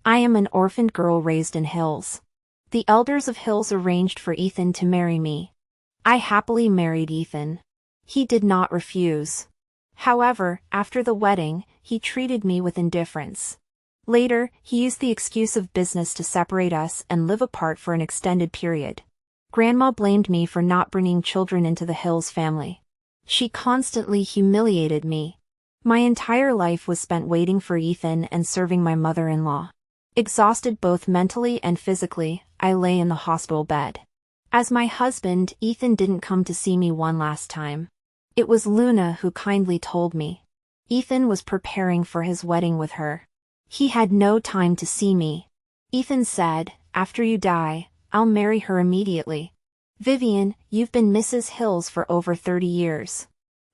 I am an orphaned girl raised in Hills. The elders of Hills arranged for Ethan to marry me. I happily married Ethan. He did not refuse. However, after the wedding, he treated me with indifference. Later, he used the excuse of business to separate us and live apart for an extended period. Grandma blamed me for not bringing children into the Hills family. She constantly humiliated me. My entire life was spent waiting for Ethan and serving my mother-in-law. Exhausted both mentally and physically, I lay in the hospital bed. As my husband, Ethan didn't come to see me one last time. It was Luna who kindly told me. Ethan was preparing for his wedding with her. He had no time to see me. Ethan said, "After you die, I'll marry her immediately. Vivian, you've been Mrs. Hills for over 30 years.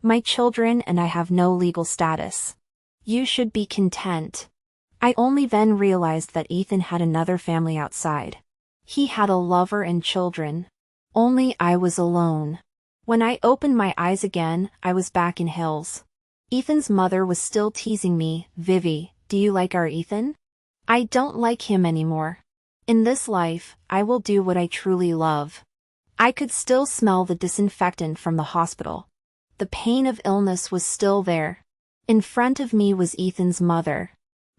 My children and I have no legal status. You should be content." I only then realized that Ethan had another family outside. He had a lover and children. Only I was alone. When I opened my eyes again, I was back in Hills. Ethan's mother was still teasing me, "Vivi, do you like our Ethan?" I don't like him anymore. In this life, I will do what I truly love. I could still smell the disinfectant from the hospital. The pain of illness was still there. In front of me was Ethan's mother.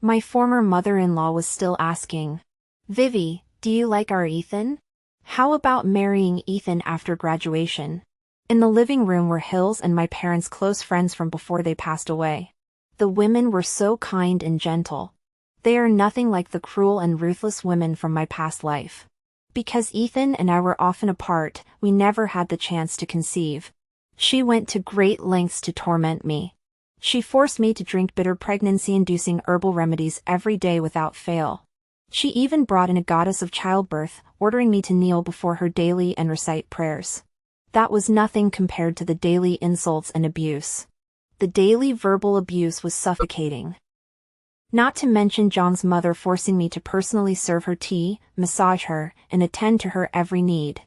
My former mother-in-law was still asking, "Vivi, do you like our Ethan? How about marrying Ethan after graduation?" In the living room were Hills and my parents' close friends from before they passed away. The women were so kind and gentle. They are nothing like the cruel and ruthless women from my past life. Because Ethan and I were often apart, we never had the chance to conceive. She went to great lengths to torment me. She forced me to drink bitter pregnancy-inducing herbal remedies every day without fail. She even brought in a goddess of childbirth, ordering me to kneel before her daily and recite prayers. That was nothing compared to the daily insults and abuse. The daily verbal abuse was suffocating. Not to mention John's mother forcing me to personally serve her tea, massage her, and attend to her every need.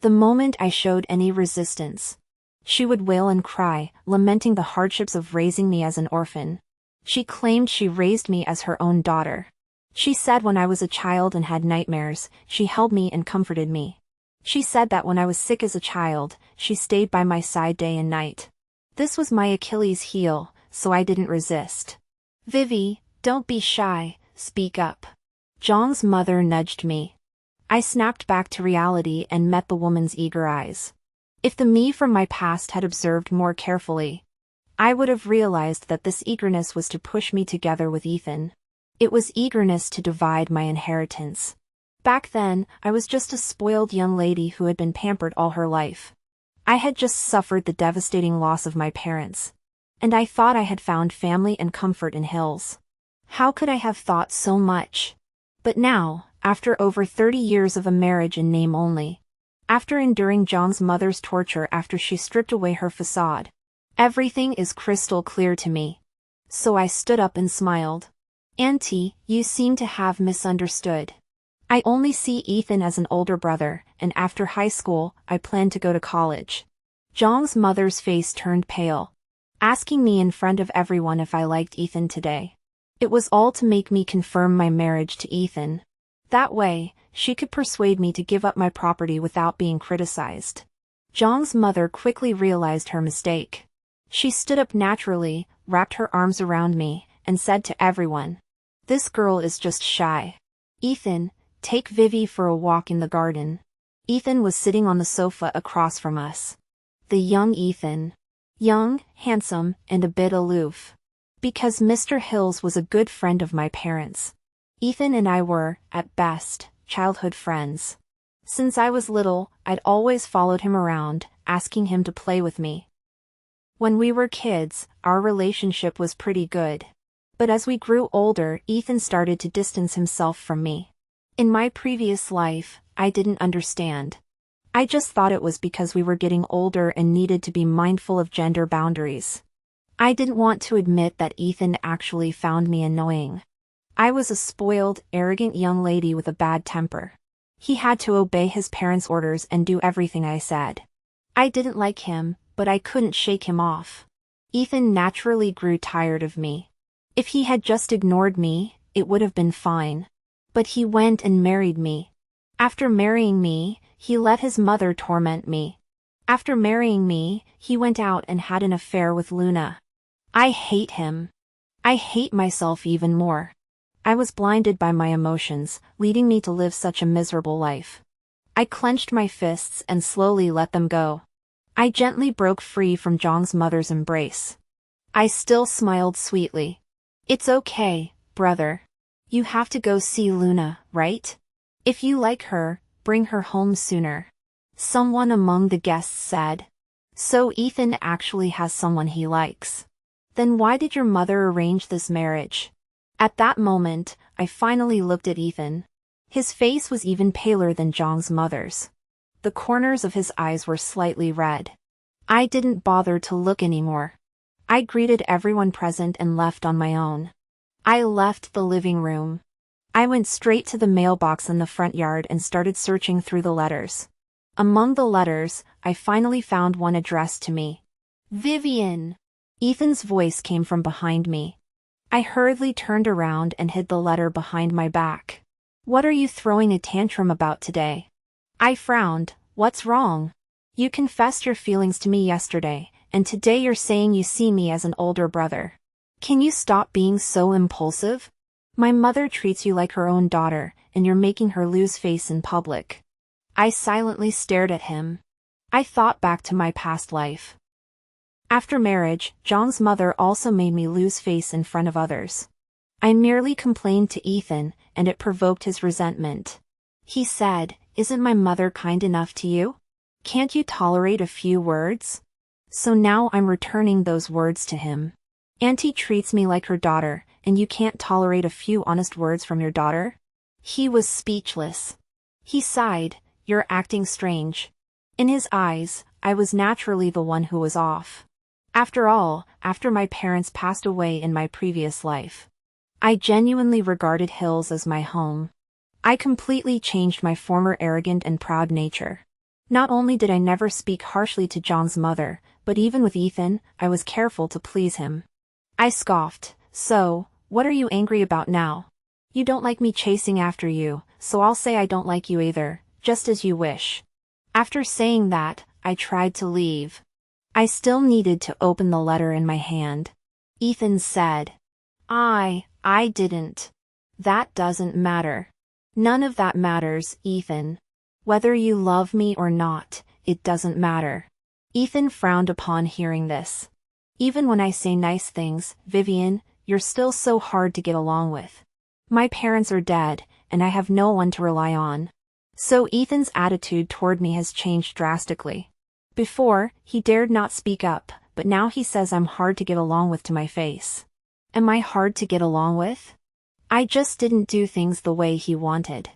The moment I showed any resistance, she would wail and cry, lamenting the hardships of raising me as an orphan. She claimed she raised me as her own daughter. She said when I was a child and had nightmares, she held me and comforted me. She said that when I was sick as a child, she stayed by my side day and night. This was my Achilles heel, so I didn't resist. "Vivi, don't be shy, speak up." John's mother nudged me. I snapped back to reality and met the woman's eager eyes. If the me from my past had observed more carefully, I would have realized that this eagerness was to push me together with Ethan. It was eagerness to divide my inheritance. Back then, I was just a spoiled young lady who had been pampered all her life. I had just suffered the devastating loss of my parents. And I thought I had found family and comfort in Hills. How could I have thought so much? But now, after over 30 years of a marriage in name only, after enduring John's mother's torture after she stripped away her facade, everything is crystal clear to me. So I stood up and smiled. "Auntie, you seem to have misunderstood. I only see Ethan as an older brother, and after high school, I plan to go to college." John's mother's face turned pale, asking me in front of everyone if I liked Ethan today. It was all to make me confirm my marriage to Ethan. That way, she could persuade me to give up my property without being criticized. John's mother quickly realized her mistake. She stood up naturally, wrapped her arms around me, and said to everyone, "This girl is just shy. Ethan, take Vivi for a walk in the garden." Ethan was sitting on the sofa across from us. The young Ethan. Young, handsome, and a bit aloof. Because Mr. Hills was a good friend of my parents, Ethan and I were, at best, childhood friends. Since I was little, I'd always followed him around, asking him to play with me. When we were kids, our relationship was pretty good. But as we grew older, Ethan started to distance himself from me. In my previous life, I didn't understand. I just thought it was because we were getting older and needed to be mindful of gender boundaries. I didn't want to admit that Ethan actually found me annoying. I was a spoiled, arrogant young lady with a bad temper. He had to obey his parents' orders and do everything I said. I didn't like him, but I couldn't shake him off. Ethan naturally grew tired of me. If he had just ignored me, it would have been fine. But he went and married me. After marrying me, he let his mother torment me. After marrying me, he went out and had an affair with Luna. I hate him. I hate myself even more. I was blinded by my emotions, leading me to live such a miserable life. I clenched my fists and slowly let them go. I gently broke free from Zhang's mother's embrace. I still smiled sweetly. It's okay, brother. You have to go see Luna, right? If you like her, bring her home sooner. Someone among the guests said. So Ethan actually has someone he likes. Then why did your mother arrange this marriage? At that moment, I finally looked at Ethan. His face was even paler than Zhang's mother's. The corners of his eyes were slightly red. I didn't bother to look anymore. I greeted everyone present and left on my own. I left the living room. I went straight to the mailbox in the front yard and started searching through the letters. Among the letters, I finally found one addressed to me. Vivian! Ethan's voice came from behind me. I hurriedly turned around and hid the letter behind my back. What are you throwing a tantrum about today? I frowned. What's wrong? You confessed your feelings to me yesterday, and today you're saying you see me as an older brother. Can you stop being so impulsive? My mother treats you like her own daughter, and you're making her lose face in public. I silently stared at him. I thought back to my past life. After marriage, Zhang's mother also made me lose face in front of others. I merely complained to Ethan, and it provoked his resentment. He said, "Isn't my mother kind enough to you? Can't you tolerate a few words?" So now I'm returning those words to him. Auntie treats me like her daughter, and you can't tolerate a few honest words from your daughter? He was speechless. He sighed, "You're acting strange." In his eyes, I was naturally the one who was off. After all, after my parents passed away in my previous life, I genuinely regarded Hills as my home. I completely changed my former arrogant and proud nature. Not only did I never speak harshly to Zhang's mother, but even with Ethan, I was careful to please him. I scoffed. So, what are you angry about now? You don't like me chasing after you, so I'll say I don't like you either, just as you wish. After saying that, I tried to leave. I still needed to open the letter in my hand. Ethan said. I didn't. That doesn't matter. None of that matters, Ethan. Whether you love me or not, it doesn't matter. Ethan frowned upon hearing this. Even when I say nice things, Vivian, you're still so hard to get along with. My parents are dead, and I have no one to rely on. So Ethan's attitude toward me has changed drastically. Before, he dared not speak up, but now he says I'm hard to get along with to my face. Am I hard to get along with? I just didn't do things the way he wanted.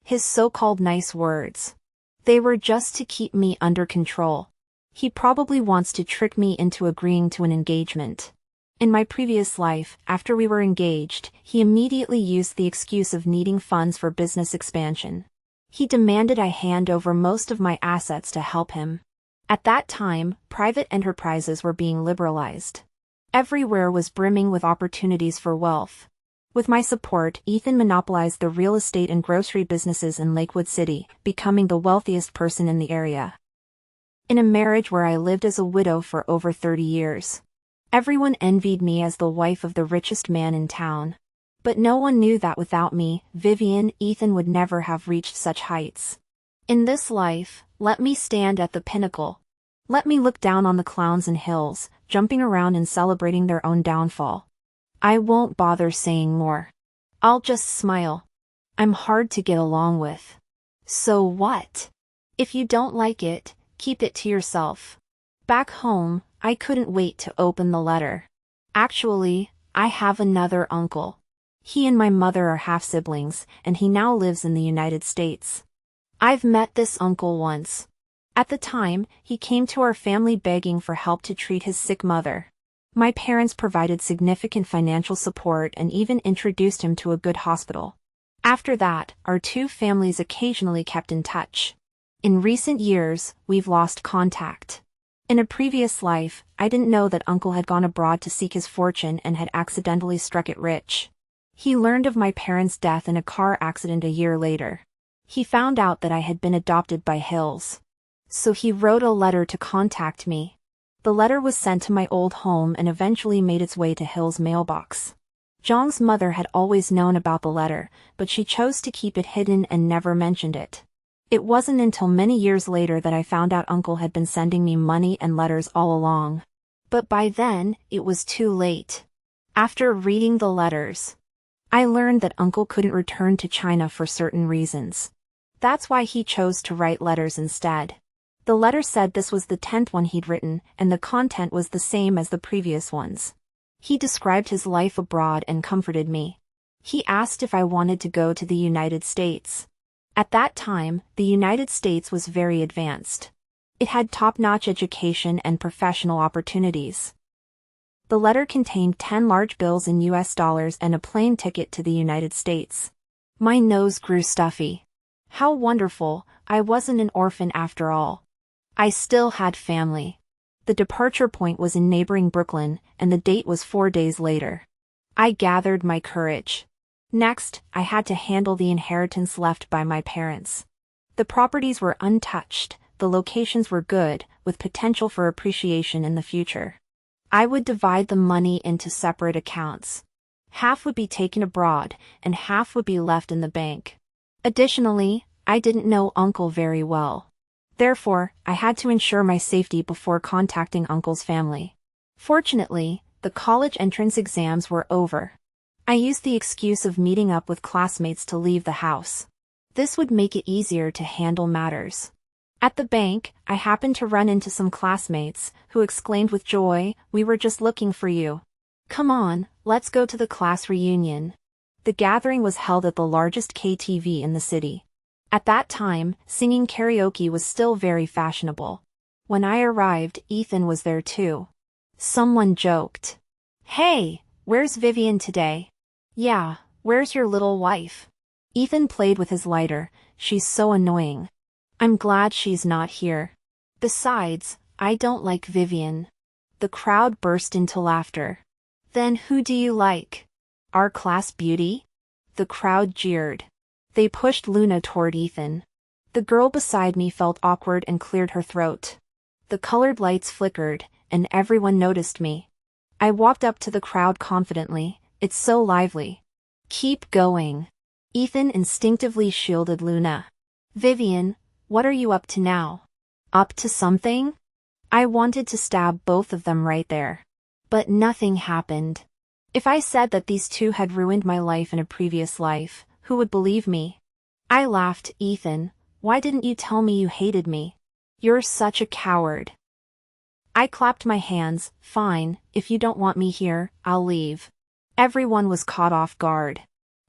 His so-called nice words. They were just to keep me under control. He probably wants to trick me into agreeing to an engagement. In my previous life, after we were engaged, he immediately used the excuse of needing funds for business expansion. He demanded I hand over most of my assets to help him. At that time, private enterprises were being liberalized. Everywhere was brimming with opportunities for wealth. With my support, Ethan monopolized the real estate and grocery businesses in Lakewood City, becoming the wealthiest person in the area. In a marriage where I lived as a widow for over 30 years. Everyone envied me as the wife of the richest man in town. But no one knew that without me, Vivian, Ethan would never have reached such heights. In this life, let me stand at the pinnacle. Let me look down on the clowns and Hills, jumping around and celebrating their own downfall. I won't bother saying more. I'll just smile. I'm hard to get along with. So what? If you don't like it, keep it to yourself. Back home, I couldn't wait to open the letter. Actually, I have another uncle. He and my mother are half-siblings, and he now lives in the United States. I've met this uncle once. At the time, he came to our family begging for help to treat his sick mother. My parents provided significant financial support and even introduced him to a good hospital. After that, our two families occasionally kept in touch. In recent years, we've lost contact. In a previous life, I didn't know that Uncle had gone abroad to seek his fortune and had accidentally struck it rich. He learned of my parents' death in a car accident a year later. He found out that I had been adopted by Hills. So he wrote a letter to contact me. The letter was sent to my old home and eventually made its way to Hill's mailbox. Zhang's mother had always known about the letter, but she chose to keep it hidden and never mentioned it. It wasn't until many years later that I found out Uncle had been sending me money and letters all along. But by then, it was too late. After reading the letters, I learned that Uncle couldn't return to China for certain reasons. That's why he chose to write letters instead. The letter said this was the 10th one he'd written, and the content was the same as the previous ones. He described his life abroad and comforted me. He asked if I wanted to go to the United States. At that time, the United States was very advanced. It had top-notch education and professional opportunities. The letter contained 10 large bills in US dollars and a plane ticket to the United States. My nose grew stuffy. How wonderful, I wasn't an orphan after all. I still had family. The departure point was in neighboring Brooklyn, and the date was 4 days later. I gathered my courage. Next, I had to handle the inheritance left by my parents. The properties were untouched, the locations were good, with potential for appreciation in the future. I would divide the money into separate accounts. Half would be taken abroad, and half would be left in the bank. Additionally, I didn't know Uncle very well. Therefore, I had to ensure my safety before contacting Uncle's family. Fortunately, the college entrance exams were over. I used the excuse of meeting up with classmates to leave the house. This would make it easier to handle matters. At the bank, I happened to run into some classmates, who exclaimed with joy, "We were just looking for you. Come on, let's go to the class reunion." The gathering was held at the largest KTV in the city. At that time, singing karaoke was still very fashionable. When I arrived, Ethan was there too. Someone joked, "Hey, where's Vivian today?" "Yeah, where's your little wife?" Ethan played with his lighter, "She's so annoying. I'm glad she's not here. Besides, I don't like Vivian." The crowd burst into laughter. "Then who do you like? Our class beauty?" The crowd jeered. They pushed Luna toward Ethan. The girl beside me felt awkward and cleared her throat. The colored lights flickered, and everyone noticed me. I walked up to the crowd confidently, "It's so lively. Keep going." Ethan instinctively shielded Luna. "Vivian, what are you up to now?" "Up to something?" I wanted to stab both of them right there. But nothing happened. If I said that these two had ruined my life in a previous life, who would believe me? I laughed. "Ethan, why didn't you tell me you hated me? You're such a coward." I clapped my hands. "Fine, if you don't want me here, I'll leave." Everyone was caught off guard.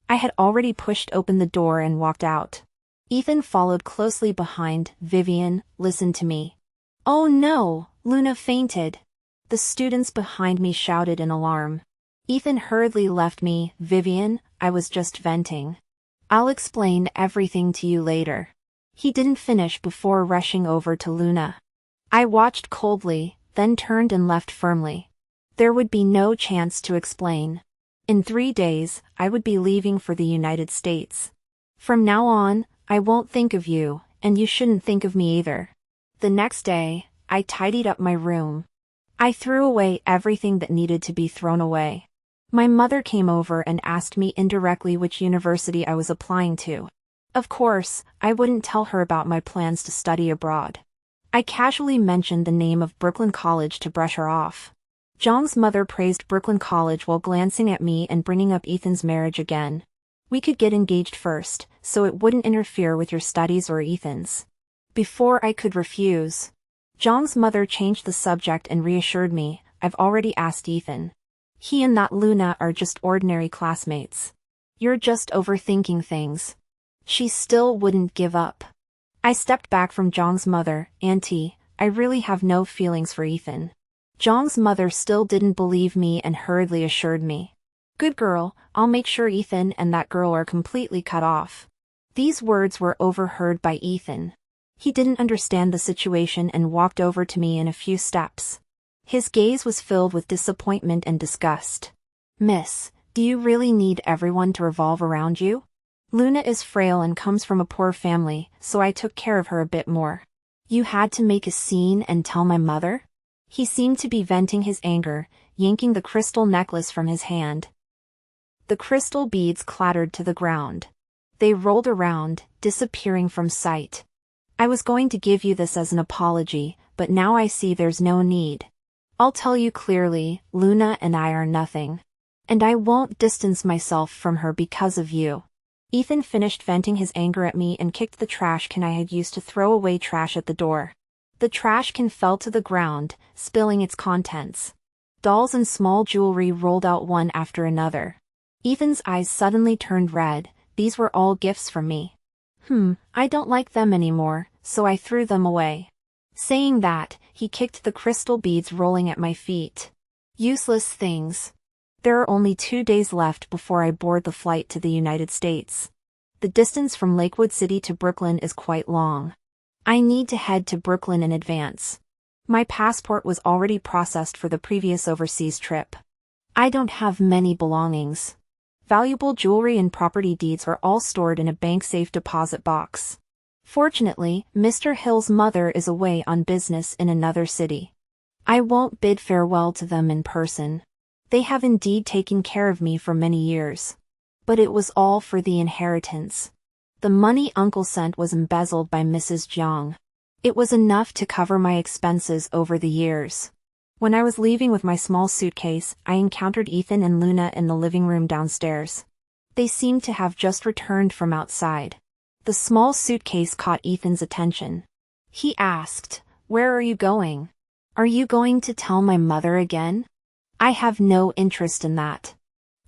I had already pushed open the door and walked out. Ethan followed closely behind. "Vivian, listen to me." "Oh no, Luna fainted." The students behind me shouted in alarm. Ethan hurriedly left me. "Vivian, I was just venting. I'll explain everything to you later." He didn't finish before rushing over to Luna. I watched coldly, then turned and left firmly. There would be no chance to explain. In 3 days, I would be leaving for the United States. From now on, I won't think of you, and you shouldn't think of me either. The next day, I tidied up my room. I threw away everything that needed to be thrown away. My mother came over and asked me indirectly which university I was applying to. Of course, I wouldn't tell her about my plans to study abroad. I casually mentioned the name of Brooklyn College to brush her off. Zhang's mother praised Brooklyn College while glancing at me and bringing up Ethan's marriage again. "We could get engaged first, so it wouldn't interfere with your studies or Ethan's." Before I could refuse, Zhang's mother changed the subject and reassured me, "I've already asked Ethan. He and that Luna are just ordinary classmates. You're just overthinking things." She still wouldn't give up. I stepped back from Zhang's mother. "Auntie, I really have no feelings for Ethan." Zhang's mother still didn't believe me and hurriedly assured me, "Good girl, I'll make sure Ethan and that girl are completely cut off." These words were overheard by Ethan. He didn't understand the situation and walked over to me in a few steps. His gaze was filled with disappointment and disgust. "Miss, Do you really need everyone to revolve around you? Luna is frail and comes from a poor family, so I took care of her a bit more. You had to make a scene and tell my mother? He seemed to be venting his anger, yanking the crystal necklace from his hand. The crystal beads clattered to the ground. They rolled around, disappearing from sight. I was going to give you this as an apology, but now I see there's no need. I'll tell you clearly, Luna and I are nothing. And I won't distance myself from her because of you. Ethan finished venting his anger at me and kicked the trash can I had used to throw away trash at the door. The trash can fell to the ground, spilling its contents. Dolls and small jewelry rolled out one after another. Ethan's eyes suddenly turned red. These were all gifts from me. I don't like them anymore, so I threw them away. Saying that, he kicked the crystal beads rolling at my feet. Useless things. There are only 2 days left before I board the flight to the United States. The distance from Lakewood City to Brooklyn is quite long. I need to head to Brooklyn in advance. My passport was already processed for the previous overseas trip. I don't have many belongings. Valuable jewelry and property deeds are all stored in a bank-safe deposit box. Fortunately, Mr. Hill's mother is away on business in another city. I won't bid farewell to them in person. They have indeed taken care of me for many years. But it was all for the inheritance. The money Uncle sent was embezzled by Mrs. Jiang. It was enough to cover my expenses over the years. When I was leaving with my small suitcase, I encountered Ethan and Luna in the living room downstairs. They seemed to have just returned from outside. The small suitcase caught Ethan's attention. He asked, "Where are you going? Are you going to tell my mother again?" I have no interest in that.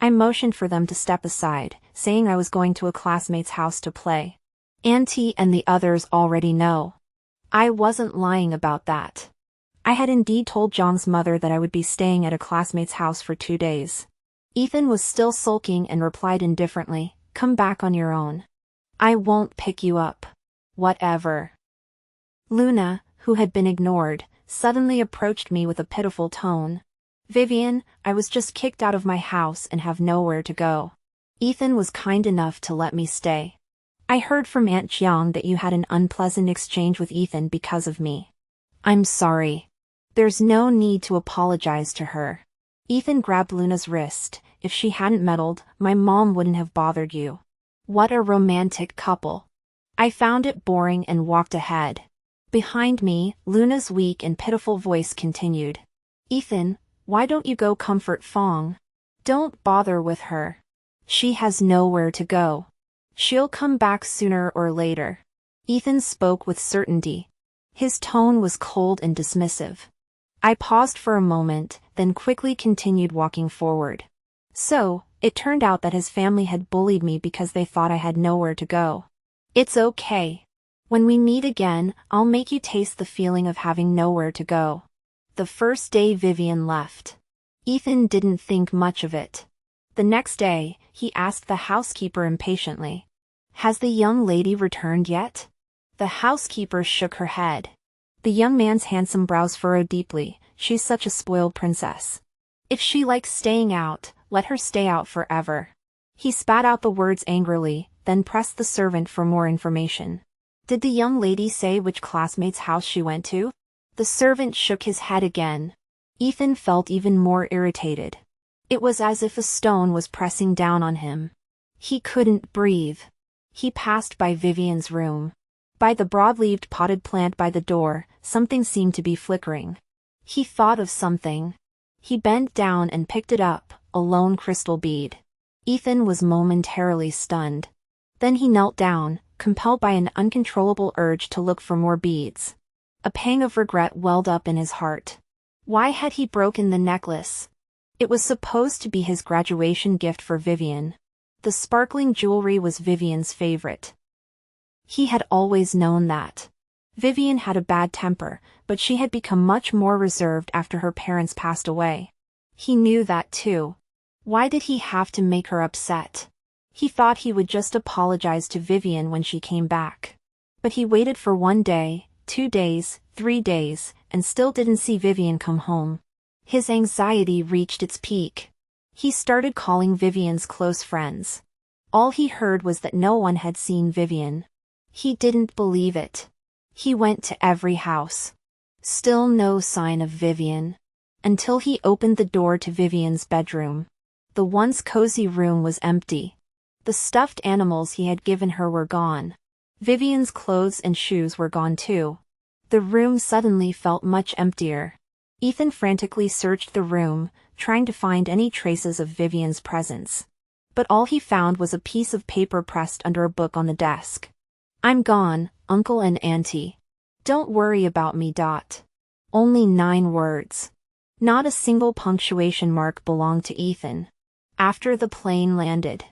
I motioned for them to step aside, saying I was going to a classmate's house to play. Auntie and the others already know. I wasn't lying about that. I had indeed told Zhang's mother that I would be staying at a classmate's house for 2 days. Ethan was still sulking and replied indifferently, "Come back on your own. I won't pick you up. Whatever." Luna, who had been ignored, suddenly approached me with a pitiful tone. "Vivian, I was just kicked out of my house and have nowhere to go. Ethan was kind enough to let me stay. I heard from Aunt Jiang that you had an unpleasant exchange with Ethan because of me. I'm sorry. There's no need to apologize to her." Ethan grabbed Luna's wrist. "If she hadn't meddled, my mom wouldn't have bothered you." What a romantic couple. I found it boring and walked ahead. Behind me, Luna's weak and pitiful voice continued. "Ethan, why don't you go comfort Fong? Don't bother with her. She has nowhere to go. She'll come back sooner or later." Ethan spoke with certainty. His tone was cold and dismissive. I paused for a moment, then quickly continued walking forward. So, it turned out that his family had bullied me because they thought I had nowhere to go. It's okay. When we meet again, I'll make you taste the feeling of having nowhere to go. The first day Vivian left. Ethan didn't think much of it. The next day, he asked the housekeeper impatiently, "Has the young lady returned yet?" The housekeeper shook her head. The young man's handsome brows furrowed deeply. "She's such a spoiled princess. If she likes staying out, let her stay out forever." He spat out the words angrily, then pressed the servant for more information. "Did the young lady say which classmate's house she went to?" The servant shook his head again. Ethan felt even more irritated. It was as if a stone was pressing down on him. He couldn't breathe. He passed by Vivian's room. By the broad-leaved potted plant by the door, something seemed to be flickering. He thought of something. He bent down and picked it up, a lone crystal bead. Ethan was momentarily stunned. Then he knelt down, compelled by an uncontrollable urge to look for more beads. A pang of regret welled up in his heart. Why had he broken the necklace? It was supposed to be his graduation gift for Vivian. The sparkling jewelry was Vivian's favorite. He had always known that. Vivian had a bad temper, but she had become much more reserved after her parents passed away. He knew that too. Why did he have to make her upset? He thought he would just apologize to Vivian when she came back. But he waited for 1 day, 2 days, 3 days, and still didn't see Vivian come home. His anxiety reached its peak. He started calling Vivian's close friends. All he heard was that no one had seen Vivian. He didn't believe it. He went to every house. Still no sign of Vivian. Until he opened the door to Vivian's bedroom. The once cozy room was empty. The stuffed animals he had given her were gone. Vivian's clothes and shoes were gone too. The room suddenly felt much emptier. Ethan frantically searched the room, trying to find any traces of Vivian's presence. But all he found was a piece of paper pressed under a book on the desk. "I'm gone, Uncle and Auntie. Don't worry about me. Only 9 words. Not a single punctuation mark belonged to Ethan. After the plane landed,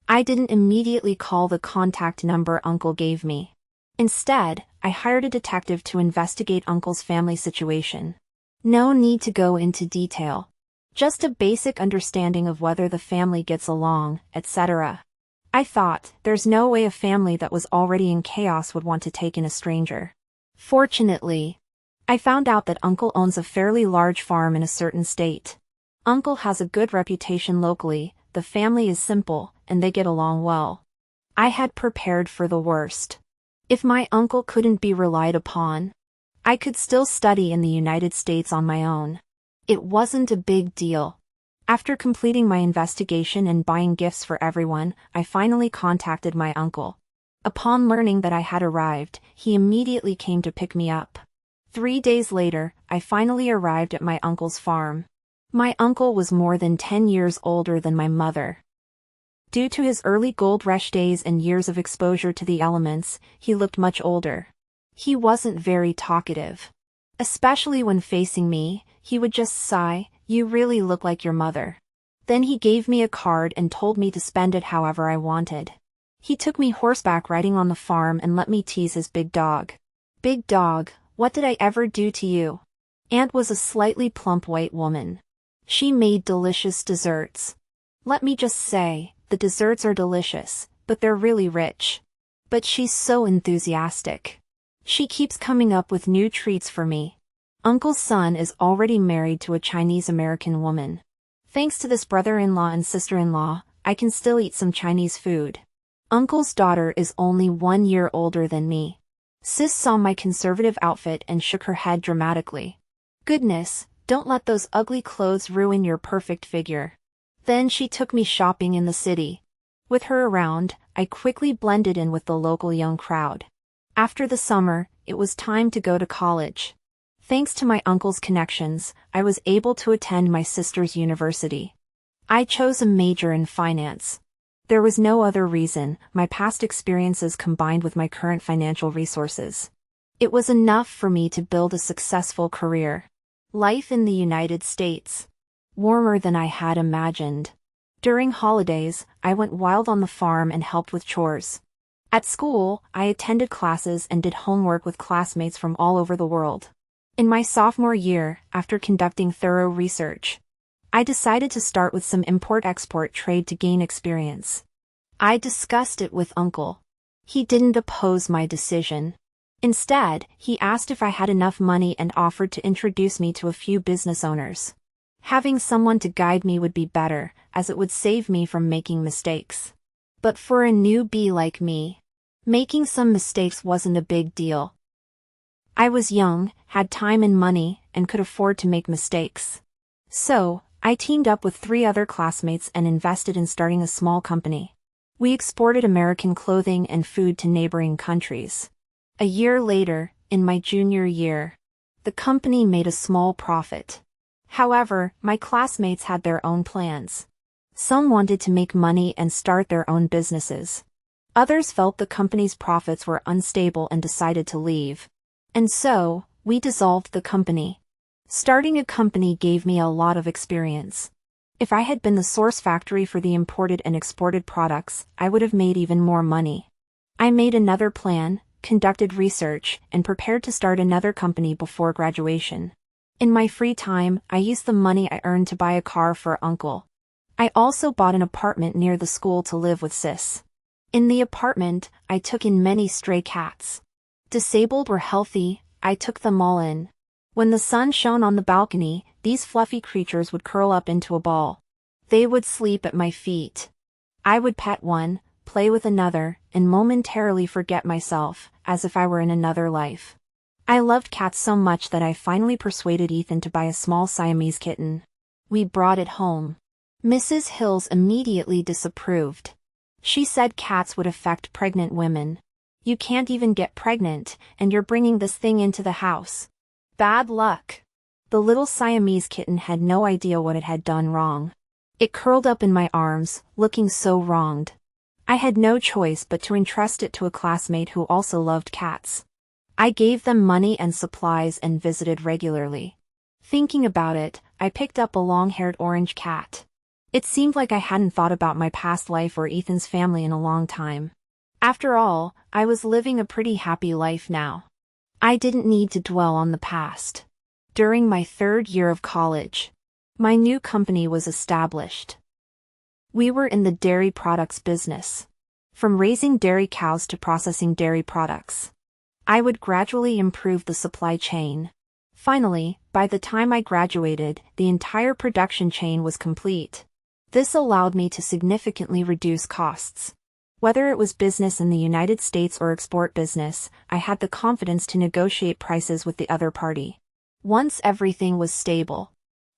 I didn't immediately call the contact number Uncle gave me. Instead, I hired a detective to investigate Uncle's family situation. No need to go into detail. Just a basic understanding of whether the family gets along, etc. I thought, there's no way a family that was already in chaos would want to take in a stranger. Fortunately, I found out that Uncle owns a fairly large farm in a certain state. Uncle has a good reputation locally, the family is simple, and they get along well. I had prepared for the worst. If my uncle couldn't be relied upon, I could still study in the United States on my own. It wasn't a big deal. After completing my investigation and buying gifts for everyone, I finally contacted my uncle. Upon learning that I had arrived, he immediately came to pick me up. 3 days later, I finally arrived at my uncle's farm. My uncle was more than 10 years older than my mother. Due to his early gold rush days and years of exposure to the elements, he looked much older. He wasn't very talkative. Especially when facing me, he would just sigh, "You really look like your mother." Then he gave me a card and told me to spend it however I wanted. He took me horseback riding on the farm and let me tease his big dog. "Big dog, what did I ever do to you?" Aunt was a slightly plump white woman. She made delicious desserts. Let me just say, the desserts are delicious, but they're really rich. But she's so enthusiastic. She keeps coming up with new treats for me. Uncle's son is already married to a Chinese-American woman. Thanks to this brother-in-law and sister-in-law, I can still eat some Chinese food. Uncle's daughter is only 1 year older than me. Sis saw my conservative outfit and shook her head dramatically. "Goodness, don't let those ugly clothes ruin your perfect figure." Then she took me shopping in the city. With her around, I quickly blended in with the local young crowd. After the summer, it was time to go to college. Thanks to my uncle's connections, I was able to attend my sister's university. I chose a major in finance. There was no other reason, my past experiences combined with my current financial resources. It was enough for me to build a successful career. Life in the United States. Warmer than I had imagined. During holidays, I went wild on the farm and helped with chores. At school, I attended classes and did homework with classmates from all over the world. In my sophomore year, after conducting thorough research, I decided to start with some import-export trade to gain experience. I discussed it with Uncle. He didn't oppose my decision. Instead, he asked if I had enough money and offered to introduce me to a few business owners. Having someone to guide me would be better, as it would save me from making mistakes. But for a newbie like me, making some mistakes wasn't a big deal. I was young, had time and money, and could afford to make mistakes. So, I teamed up with 3 other classmates and invested in starting a small company. We exported American clothing and food to neighboring countries. A year later, in my junior year, the company made a small profit. However, my classmates had their own plans. Some wanted to make money and start their own businesses. Others felt the company's profits were unstable and decided to leave. And so, we dissolved the company. Starting a company gave me a lot of experience. If I had been the source factory for the imported and exported products, I would have made even more money. I made another plan, conducted research, and prepared to start another company before graduation. In my free time, I used the money I earned to buy a car for Uncle. I also bought an apartment near the school to live with Sis. In the apartment, I took in many stray cats. Disabled or healthy, I took them all in. When the sun shone on the balcony, these fluffy creatures would curl up into a ball. They would sleep at my feet. I would pet one, play with another, and momentarily forget myself, as if I were in another life. I loved cats so much that I finally persuaded Ethan to buy a small Siamese kitten. We brought it home. Mrs. Hills immediately disapproved. She said cats would affect pregnant women. You can't even get pregnant, and you're bringing this thing into the house. Bad luck. The little Siamese kitten had no idea what it had done wrong. It curled up in my arms, looking so wronged. I had no choice but to entrust it to a classmate who also loved cats. I gave them money and supplies and visited regularly. Thinking about it, I picked up a long-haired orange cat. It seemed like I hadn't thought about my past life or Ethan's family in a long time. After all, I was living a pretty happy life now. I didn't need to dwell on the past. During my 3rd year of college, my new company was established. We were in the dairy products business. From raising dairy cows to processing dairy products. I would gradually improve the supply chain. Finally, by the time I graduated, the entire production chain was complete. This allowed me to significantly reduce costs. Whether it was business in the United States or export business, I had the confidence to negotiate prices with the other party. Once everything was stable,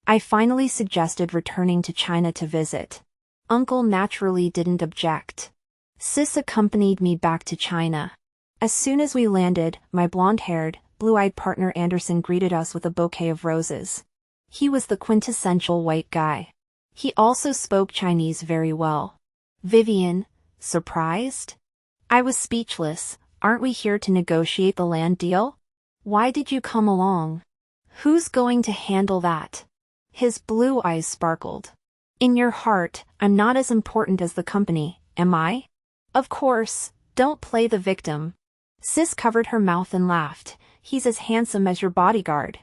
I finally suggested returning to China to visit. Uncle naturally didn't object. Sis accompanied me back to China. As soon as we landed, my blonde-haired, blue-eyed partner Anderson greeted us with a bouquet of roses. He was the quintessential white guy. He also spoke Chinese very well. Vivian, surprised? I was speechless. Aren't we here to negotiate the land deal? Why did you come along? Who's going to handle that? His blue eyes sparkled. In your heart, I'm not as important as the company, am I? Of course, don't play the victim. Sis covered her mouth and laughed. He's as handsome as your bodyguard.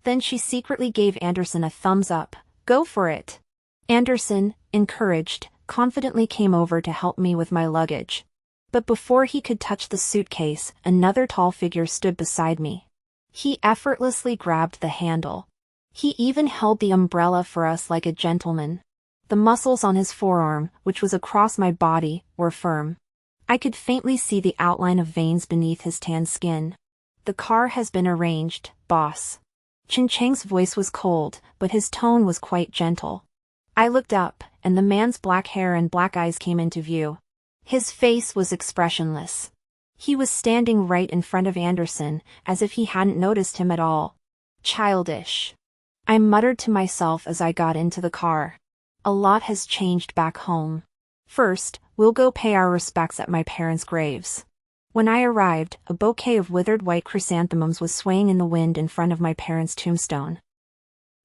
Then she secretly gave Anderson a thumbs up. Go for it. Anderson, encouraged, confidently came over to help me with my luggage. But before he could touch the suitcase, another tall figure stood beside me. He effortlessly grabbed the handle. He even held the umbrella for us like a gentleman. The muscles on his forearm, which was across my body, were firm. I could faintly see the outline of veins beneath his tan skin. The car has been arranged, boss. Chin Cheng's voice was cold, but his tone was quite gentle. I looked up, and the man's black hair and black eyes came into view. His face was expressionless. He was standing right in front of Anderson, as if he hadn't noticed him at all. Childish. I muttered to myself as I got into the car. A lot has changed back home. First, we'll go pay our respects at my parents' graves. When I arrived, a bouquet of withered white chrysanthemums was swaying in the wind in front of my parents' tombstone.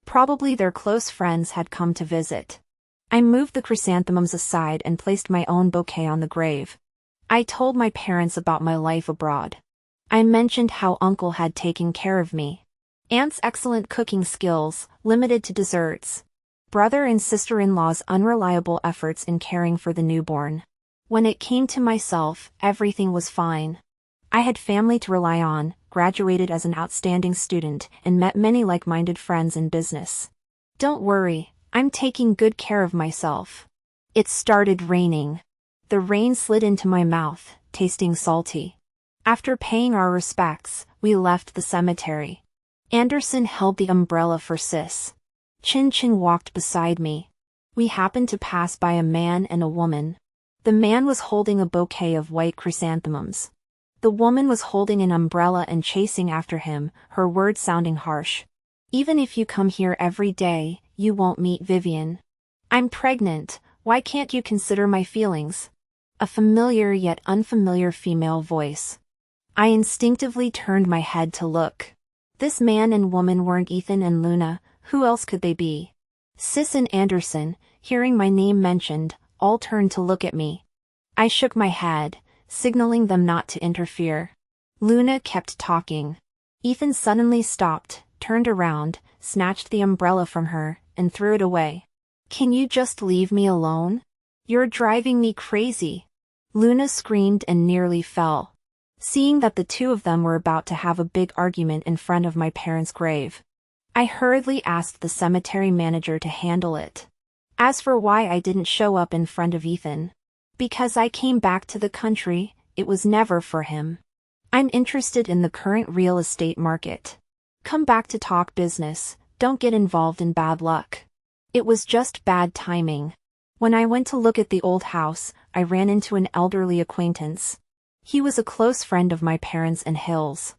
Probably their close friends had come to visit. I moved the chrysanthemums aside and placed my own bouquet on the grave. I told my parents about my life abroad. I mentioned how Uncle had taken care of me. Aunt's excellent cooking skills, limited to desserts. Brother and sister-in-law's unreliable efforts in caring for the newborn. When it came to myself, everything was fine. I had family to rely on, graduated as an outstanding student, and met many like-minded friends in business. Don't worry, I'm taking good care of myself. It started raining. The rain slid into my mouth, tasting salty. After paying our respects, we left the cemetery. Anderson held the umbrella for Sis. Chin Chin walked beside me. We happened to pass by a man and a woman. The man was holding a bouquet of white chrysanthemums. The woman was holding an umbrella and chasing after him, her words sounding harsh. Even if you come here every day, you won't meet Vivian. I'm pregnant, why can't you consider my feelings? A familiar yet unfamiliar female voice. I instinctively turned my head to look. This man and woman weren't Ethan and Luna, who else could they be? Sis and Anderson, hearing my name mentioned, all turned to look at me. I shook my head, signaling them not to interfere. Luna kept talking. Ethan suddenly stopped, turned around, snatched the umbrella from her, and threw it away. Can you just leave me alone? You're driving me crazy. Luna screamed and nearly fell. Seeing that the two of them were about to have a big argument in front of my parents' grave, I hurriedly asked the cemetery manager to handle it. As for why I didn't show up in front of Ethan, because I came back to the country, it was never for him. I'm interested in the current real estate market. Come back to talk business, don't get involved in bad luck. It was just bad timing. When I went to look at the old house, I ran into an elderly acquaintance. He was a close friend of my parents and Hill's.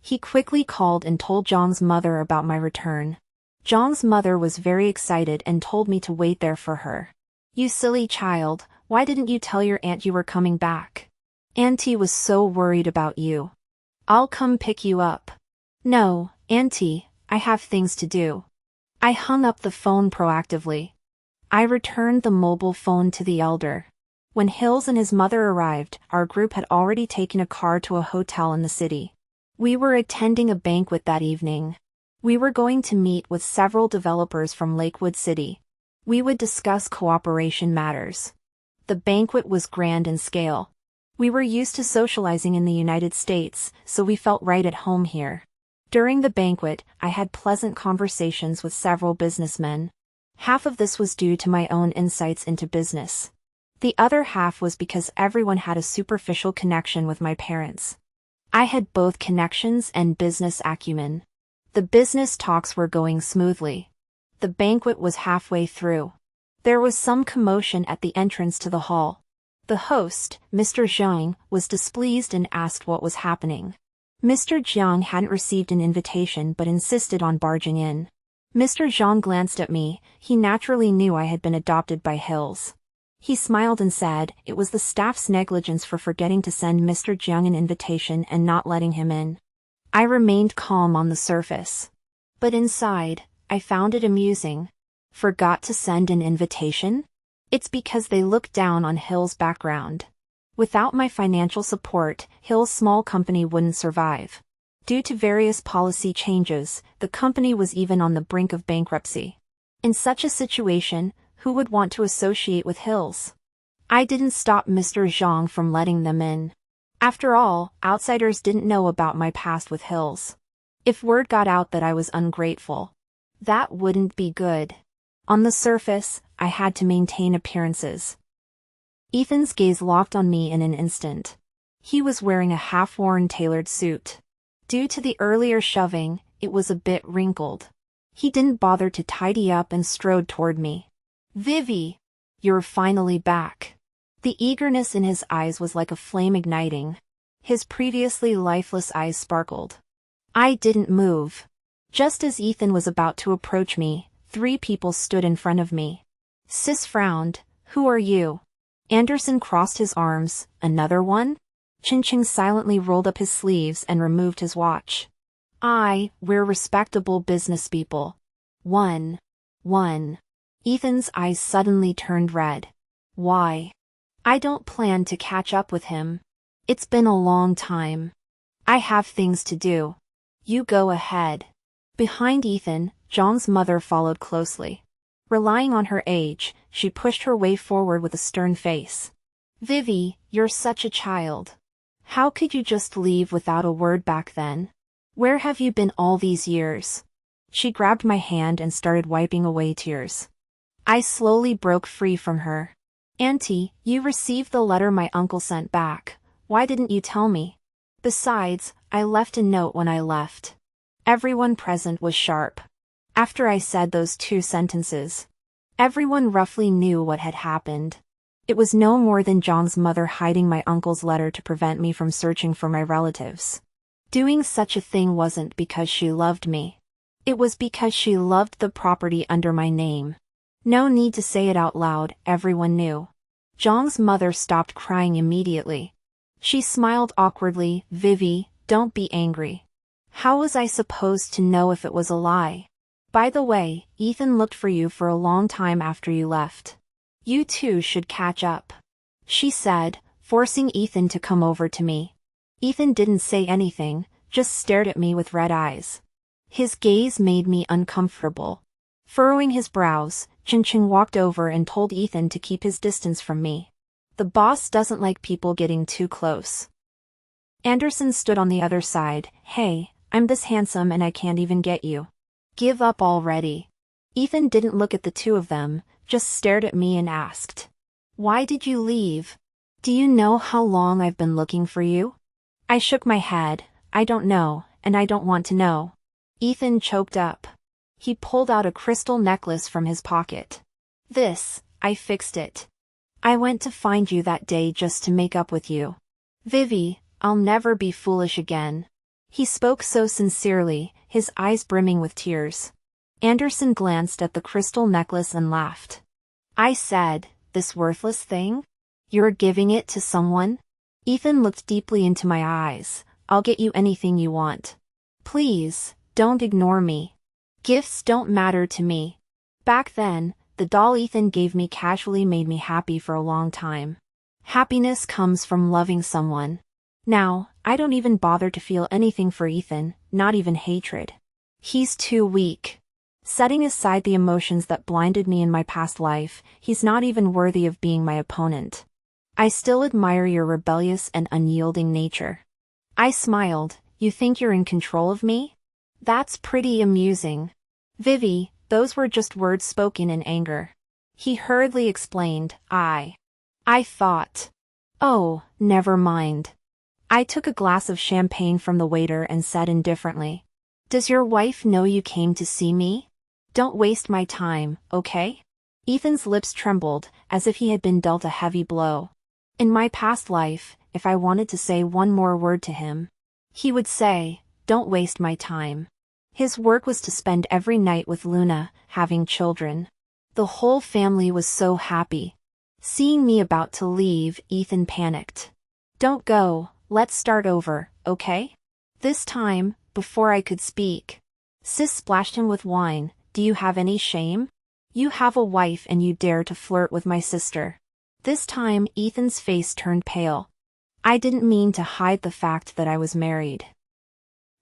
He quickly called and told Zhang's mother about my return. Zhang's mother was very excited and told me to wait there for her. You silly child, why didn't you tell your aunt you were coming back? Auntie was so worried about you. I'll come pick you up. No, Auntie, I have things to do. I hung up the phone proactively. I returned the mobile phone to the elder. When Hills and his mother arrived, our group had already taken a car to a hotel in the city. We were attending a banquet that evening. We were going to meet with several developers from Lakewood City. We would discuss cooperation matters. The banquet was grand in scale. We were used to socializing in the United States, so we felt right at home here. During the banquet, I had pleasant conversations with several businessmen. Half of this was due to my own insights into business. The other half was because everyone had a superficial connection with my parents. I had both connections and business acumen. The business talks were going smoothly. The banquet was halfway through. There was some commotion at the entrance to the hall. The host, Mr. Zhang, was displeased and asked what was happening. Mr. Zhang hadn't received an invitation but insisted on barging in. Mr. Zhang glanced at me. He naturally knew I had been adopted by Hills. He smiled and said it was the staff's negligence for forgetting to send Mr. Zhang an invitation and not letting him in. I remained calm on the surface. But inside, I found it amusing. Forgot to send an invitation? It's because they looked down on Hill's background. Without my financial support, Hill's small company wouldn't survive. Due to various policy changes, the company was even on the brink of bankruptcy. In such a situation, who would want to associate with Hills? I didn't stop Mr. Zhang from letting them in. After all, outsiders didn't know about my past with Hills. If word got out that I was ungrateful, that wouldn't be good. On the surface, I had to maintain appearances. Ethan's gaze locked on me in an instant. He was wearing a half-worn tailored suit. Due to the earlier shoving, it was a bit wrinkled. He didn't bother to tidy up and strode toward me. Vivi, you're finally back. The eagerness in his eyes was like a flame igniting. His previously lifeless eyes sparkled. I didn't move. Just as Ethan was about to approach me, 3 people stood in front of me. Sis frowned. Who are you? Anderson crossed his arms. Another one? Chin-Ching silently rolled up his sleeves and removed his watch. We're respectable business people. One. Ethan's eyes suddenly turned red. Why? I don't plan to catch up with him. It's been a long time. I have things to do. You go ahead. Behind Ethan, Zhang's mother followed closely. Relying on her age, she pushed her way forward with a stern face. Vivi, you're such a child. How could you just leave without a word back then? Where have you been all these years? She grabbed my hand and started wiping away tears. I slowly broke free from her. Auntie, you received the letter my uncle sent back. Why didn't you tell me? Besides, I left a note when I left. Everyone present was sharp. After I said those 2 sentences, everyone roughly knew what had happened. It was no more than John's mother hiding my uncle's letter to prevent me from searching for my relatives. Doing such a thing wasn't because she loved me. It was because she loved the property under my name. No need to say it out loud, everyone knew. John's mother stopped crying immediately. She smiled awkwardly. Vivi, don't be angry. How was I supposed to know if it was a lie? By the way, Ethan looked for you for a long time after you left. You two should catch up, she said, forcing Ethan to come over to me. Ethan didn't say anything, just stared at me with red eyes. His gaze made me uncomfortable. Furrowing his brows, Chin-Ching walked over and told Ethan to keep his distance from me. The boss doesn't like people getting too close. Anderson stood on the other side. Hey, I'm this handsome and I can't even get you. Give up already. Ethan didn't look at the 2 of them, just stared at me and asked, "Why did you leave? Do you know how long I've been looking for you?" I shook my head. "I don't know, and I don't want to know." Ethan choked up. He pulled out a crystal necklace from his pocket. "This, I fixed it. I went to find you that day just to make up with you. Vivi, I'll never be foolish again." He spoke so sincerely, his eyes brimming with tears. Anderson glanced at the crystal necklace and laughed. I said, "This worthless thing? You're giving it to someone?" Ethan looked deeply into my eyes. "I'll get you anything you want. Please, don't ignore me. Gifts don't matter to me." Back then, the doll Ethan gave me casually made me happy for a long time. Happiness comes from loving someone. Now, I don't even bother to feel anything for Ethan, not even hatred. He's too weak. Setting aside the emotions that blinded me in my past life, he's not even worthy of being my opponent. I still admire your rebellious and unyielding nature. I smiled. "You think you're in control of me? That's pretty amusing." "Vivi, those were just words spoken in anger." He hurriedly explained. I thought. "Oh, never mind." I took a glass of champagne from the waiter and said indifferently, "Does your wife know you came to see me? Don't waste my time, okay?" Ethan's lips trembled, as if he had been dealt a heavy blow. In my past life, if I wanted to say one more word to him, he would say, "Don't waste my time." His work was to spend every night with Luna, having children. The whole family was so happy. Seeing me about to leave, Ethan panicked. "Don't go, let's start over, okay?" This time, before I could speak, Sis splashed him with wine. "Do you have any shame? You have a wife and you dare to flirt with my sister." This time, Ethan's face turned pale. I didn't mean to hide the fact that I was married.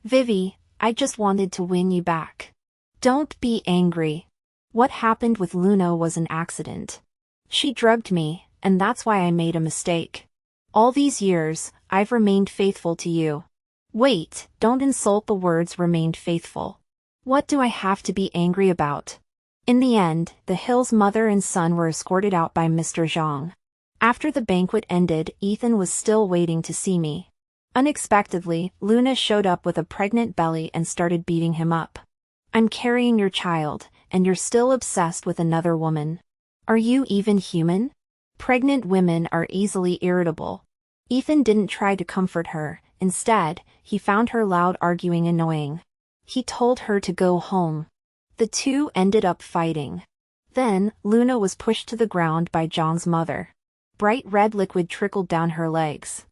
"Vivi, I just wanted to win you back. Don't be angry. What happened with Luna was an accident. She drugged me, and that's why I made a mistake. All these years, I've remained faithful to you." Wait, don't insult the words "remained faithful." What do I have to be angry about? In the end, the Hill's mother and son were escorted out by Mr. Zhang. After the banquet ended, Ethan was still waiting to see me. Unexpectedly, Luna showed up with a pregnant belly and started beating him up. "I'm carrying your child, and you're still obsessed with another woman. Are you even human?" Pregnant women are easily irritable. Ethan didn't try to comfort her. Instead, he found her loud arguing annoying. He told her to go home. The two ended up fighting. Then, Luna was pushed to the ground by Zhang's mother. Bright red liquid trickled down her legs.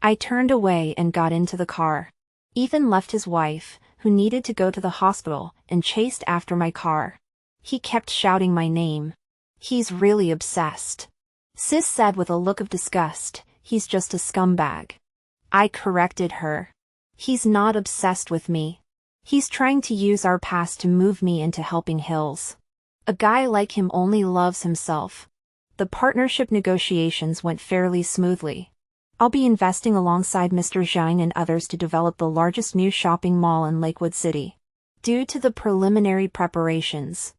I turned away and got into the car. Ethan left his wife, who needed to go to the hospital, and chased after my car. He kept shouting my name. "He's really obsessed," Sis said with a look of disgust. "He's just a scumbag." I corrected her. "He's not obsessed with me. He's trying to use our past to move me into helping Hills. A guy like him only loves himself." The partnership negotiations went fairly smoothly. I'll be investing alongside Mr. Zhang and others to develop the largest new shopping mall in Lakewood City. Due to the preliminary preparations,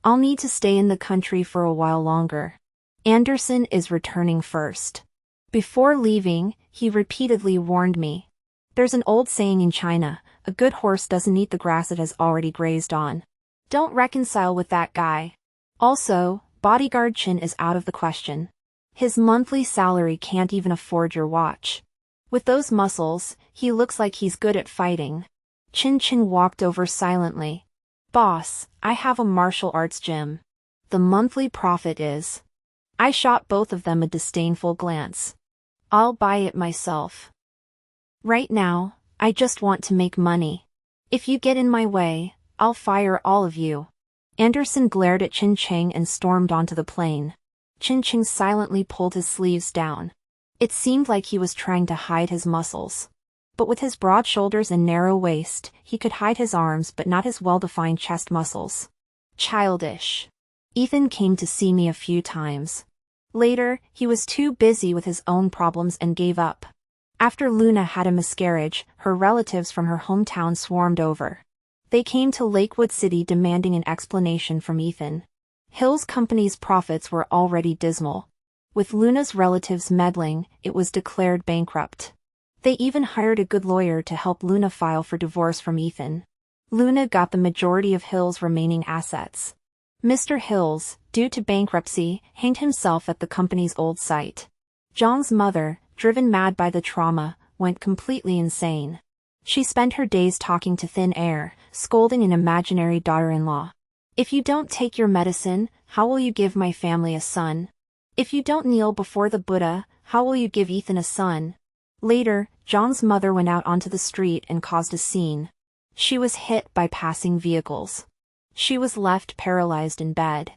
I'll need to stay in the country for a while longer. Anderson is returning first. Before leaving, he repeatedly warned me. There's an old saying in China, a good horse doesn't eat the grass it has already grazed on. Don't reconcile with that guy. Also, bodyguard Chin is out of the question. His monthly salary can't even afford your watch. With those muscles, he looks like he's good at fighting. Chin walked over silently. "Boss, I have a martial arts gym. The monthly profit is..." I shot both of them a disdainful glance. "I'll buy it myself. Right now, I just want to make money. If you get in my way, I'll fire all of you." Anderson glared at Chin Cheng and stormed onto the plane. Chin Cheng silently pulled his sleeves down. It seemed like he was trying to hide his muscles. But with his broad shoulders and narrow waist, he could hide his arms but not his well-defined chest muscles. Childish. Ethan came to see me a few times. Later, he was too busy with his own problems and gave up. After Luna had a miscarriage, her relatives from her hometown swarmed over. They came to Lakewood City demanding an explanation from Ethan. Hills Company's profits were already dismal. With Luna's relatives meddling, it was declared bankrupt. They even hired a good lawyer to help Luna file for divorce from Ethan. Luna got the majority of Hills' remaining assets. Mr. Hills, due to bankruptcy, hanged himself at the company's old site. Zhang's mother, driven mad by the trauma, went completely insane. She spent her days talking to thin air, scolding an imaginary daughter-in-law. If you don't take your medicine, how will you give my family a son? If you don't kneel before the Buddha, how will you give Ethan a son? Later, Zhang's mother went out onto the street and caused a scene. She was hit by passing vehicles. She was left paralyzed in bed.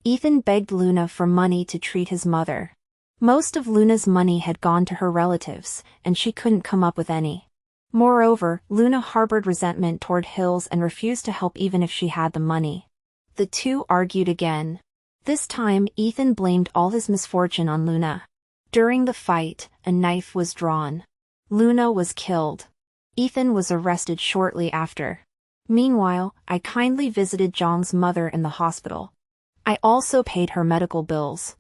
Ethan begged Luna for money to treat his mother. Most of Luna's money had gone to her relatives, and she couldn't come up with any. Moreover, Luna harbored resentment toward Hills and refused to help even if she had the money. The two argued again. This time, Ethan blamed all his misfortune on Luna. During the fight, a knife was drawn. Luna was killed. Ethan was arrested shortly after. Meanwhile, I kindly visited Zhang's mother in the hospital. I also paid her medical bills.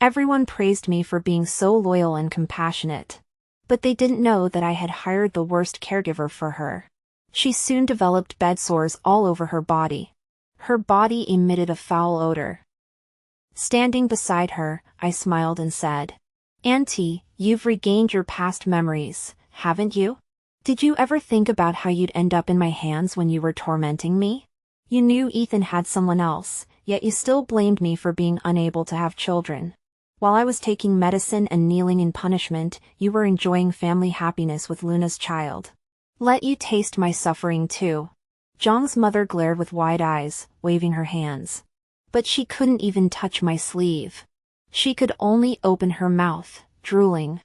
Everyone praised me for being so loyal and compassionate. But they didn't know that I had hired the worst caregiver for her. She soon developed bed sores all over her body. Her body emitted a foul odor. Standing beside her, I smiled and said, "Auntie, you've regained your past memories, haven't you? Did you ever think about how you'd end up in my hands when you were tormenting me? You knew Ethan had someone else, yet you still blamed me for being unable to have children. While I was taking medicine and kneeling in punishment, you were enjoying family happiness with Luna's child. Let you taste my suffering too." Zhang's mother glared with wide eyes, waving her hands. But she couldn't even touch my sleeve. She could only open her mouth, drooling.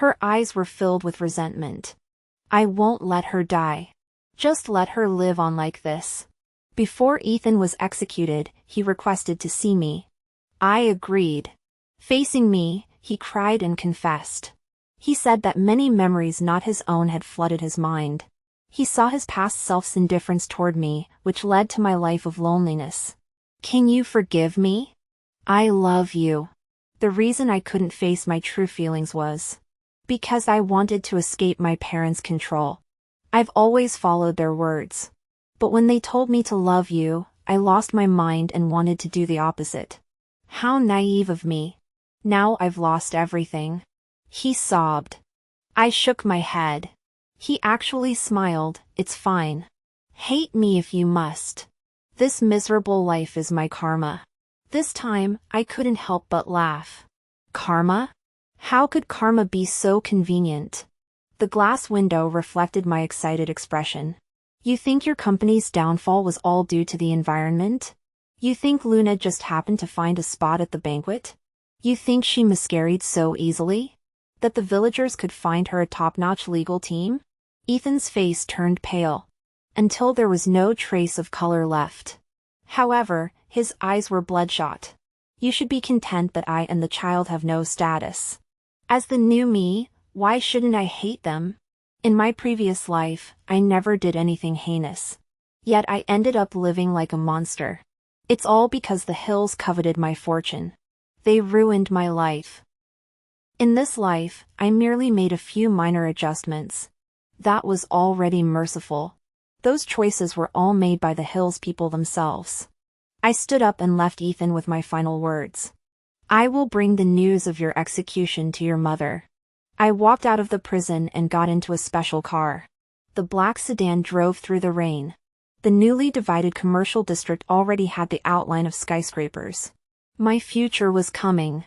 Her eyes were filled with resentment. "I won't let her die. Just let her live on like this." Before Ethan was executed, he requested to see me. I agreed. Facing me, he cried and confessed. He said that many memories not his own had flooded his mind. He saw his past self's indifference toward me, which led to my life of loneliness. "Can you forgive me? I love you." The reason I couldn't face my true feelings was because I wanted to escape my parents' control. I've always followed their words. But when they told me to love you, I lost my mind and wanted to do the opposite. How naive of me. Now I've lost everything. He sobbed. I shook my head. He actually smiled. "It's fine. Hate me if you must. This miserable life is my karma." This time, I couldn't help but laugh. Karma? How could karma be so convenient? The glass window reflected my excited expression. You think your company's downfall was all due to the environment? You think Luna just happened to find a spot at the banquet? You think she miscarried so easily? That the villagers could find her a top-notch legal team? Ethan's face turned pale, until there was no trace of color left. However, his eyes were bloodshot. You should be content that I and the child have no status. As the new me, why shouldn't I hate them? In my previous life, I never did anything heinous. Yet I ended up living like a monster. It's all because the Hills coveted my fortune. They ruined my life. In this life, I merely made a few minor adjustments. That was already merciful. Those choices were all made by the Hills people themselves. I stood up and left Ethan with my final words. "I will bring the news of your execution to your mother." I walked out of the prison and got into a special car. The black sedan drove through the rain. The newly divided commercial district already had the outline of skyscrapers. My future was coming.